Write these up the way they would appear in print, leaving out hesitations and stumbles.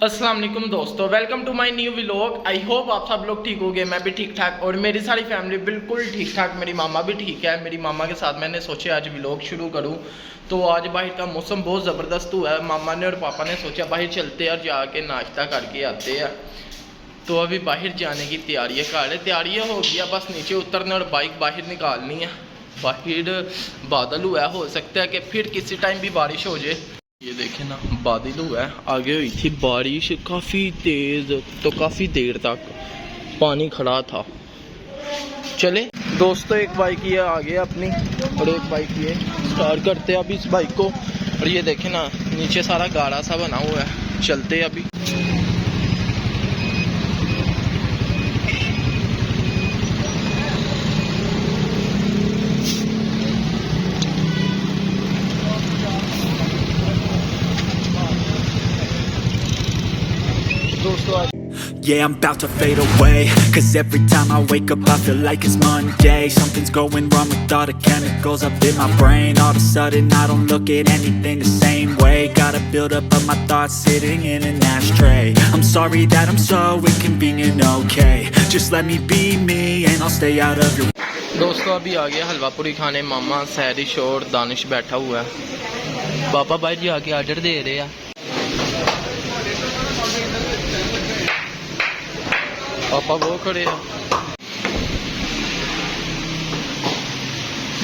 अस्सलाम वालेकुम दोस्तों, welcome to my new vlog. I hope आप सब लोग ठीक होंगे, मैं भी ठीक ठाक और मेरी सारी फैमिली बिल्कुल ठीक ठाक। मेरी मामा भी ठीक है। मेरी मामा के साथ मैंने सोचा आज व्लॉग शुरू करूं। तो आज बाहर का मौसम बहुत ज़बरदस्त हुआ है। मामा ने और पापा ने सोचा बाहर चलते हैं और जाके नाश्ता करके आते हैं। तो अभी बाहर जाने की तैयारियाँ कर रहे। तैयारियाँ हो गया, बस नीचे उतरना और बाइक बाहर निकालनी है। बाहर बादल हुआ है, हो सकता है कि फिर किसी टाइम भी बारिश हो जाए। ये देखे ना, बादल हुआ है। आगे हुई थी बारिश काफ़ी तेज़, तो काफ़ी देर तक पानी खड़ा था। चले दोस्तों, एक बाइक ये आगे अपनी और एक बाइक ये स्टार्ट करते हैं अभी इस बाइक को। और ये देखे ना, नीचे सारा गाढ़ा सा बना हुआ है। चलते अभी। Yeah, I'm about to fade away, cause every time I wake up I feel like it's Monday. Something's going wrong with all the chemicals up in my brain. All of a sudden I don't look at anything the same way. Gotta build up of my thoughts sitting in an ashtray. I'm sorry that I'm so inconvenient, okay. Just let me be me and I'll stay out of your... दोस्तों अभी आ गया हलवा पूरी खाने। मामा, सहरिश और दानिश बैठा हुआ है। पापा भाई जी आके ऑर्डर दे रहे हैं। पापा वो खड़े हैं।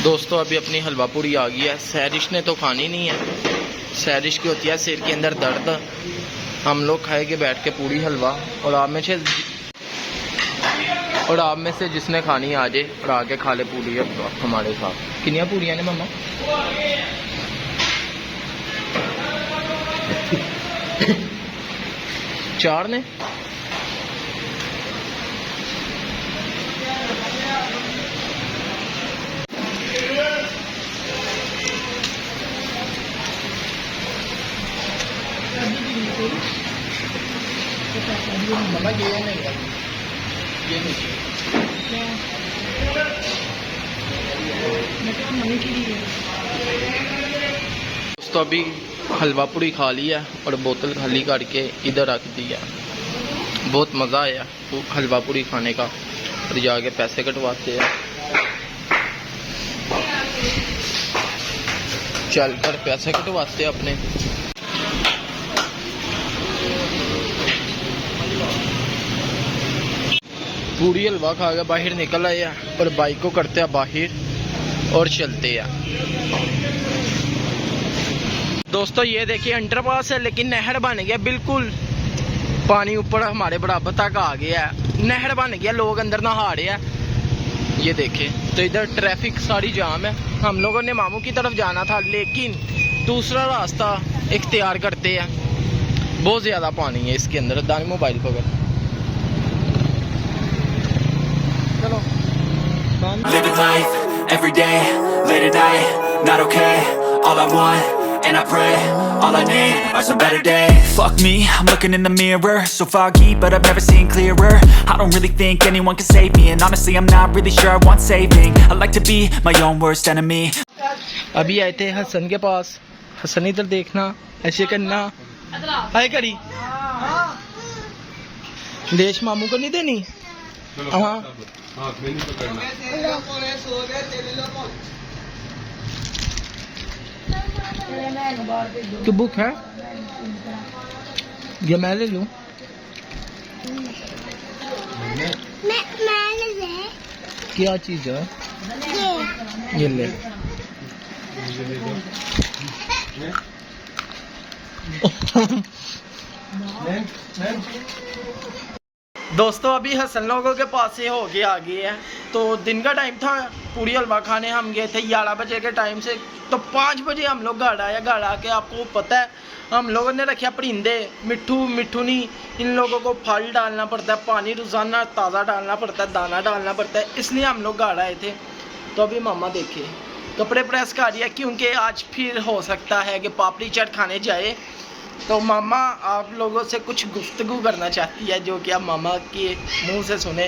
दोस्तों अभी अपनी हलवा पूरी आ गई है। सहरिश ने तो खानी नहीं है। सहरिश की होती है सिर के अंदर दर्द। हम लोग खाएंगे बैठ के पूरी हलवा। और आप में से जिसने खानी आ जाए और आके खा ले पूरी हलवा हमारे साथ। कितनी पूरियां ने मम्मा? चार ने। मम्मा ये नहीं है, ये नहीं दोस्तों अभी हलवा पूरी खा लिया और बोतल खाली करके इधर रख दी है। बहुत मज़ा आया हलवा पूरी खाने का। और जाके पैसे कटवाते हैं। चल कर पैसे कटवाते हैं अपने। पूरी हलवा खा के बाहर निकल आए और बाइक को करते हैं बाहर और चलते हैं। दोस्तों ये देखिए अंडरपास है, लेकिन नहर बन गया बिल्कुल। पानी ऊपर हमारे बराबर तक आ गया है। नहर बन गया, लोग अंदर नहा रहे हैं। ये देखे तो इधर ट्रैफिक सारी जाम है। हम लोगों ने मामू की तरफ जाना था, लेकिन दूसरा रास्ता इख्तियार करते हैं। बहुत ज़्यादा पानी है इसके अंदर। दानी मोबाइल पकड़। Living life, every day, late at night, not okay. All I want, and I pray, all I need are some better days. Fuck me, I'm looking in the mirror, so foggy, but I've never seen clearer. I don't really think anyone can save me, and honestly I'm not really sure I want saving. I like to be my own worst enemy. अभी आए थे हसन के पास। हसन इधर देखना, ऐसे करना। हाय करी देश मामू को नहीं देनी। हाँ तो बुक है, ये मैं ले लूं। क्या चीज है? ये ले। दोस्तों अभी हसन लोगों के पास से हो गया आ गए हैं। तो दिन का टाइम था, पूरी हलवा खाने हम गए थे 11 बजे के टाइम से। तो 5 बजे हम लोग गाड़ा आया। गाड़ा आके आपको पता है हम लोगों ने रखा परिंदे। मिट्ठू नहीं, इन लोगों को फल डालना पड़ता है, पानी रोज़ाना ताज़ा डालना पड़ता है, दाना डालना पड़ता है। इसलिए हम लोग गाड़ा आए थे। तो अभी मामा देखे कपड़े प्रेस कर रही है, क्योंकि आज फिर हो सकता है कि पापड़ी चाट खाने जाए। तो मामा आप लोगों से कुछ गुफ्तगू करना चाहती है, जो कि आप मामा के मुंह से सुने।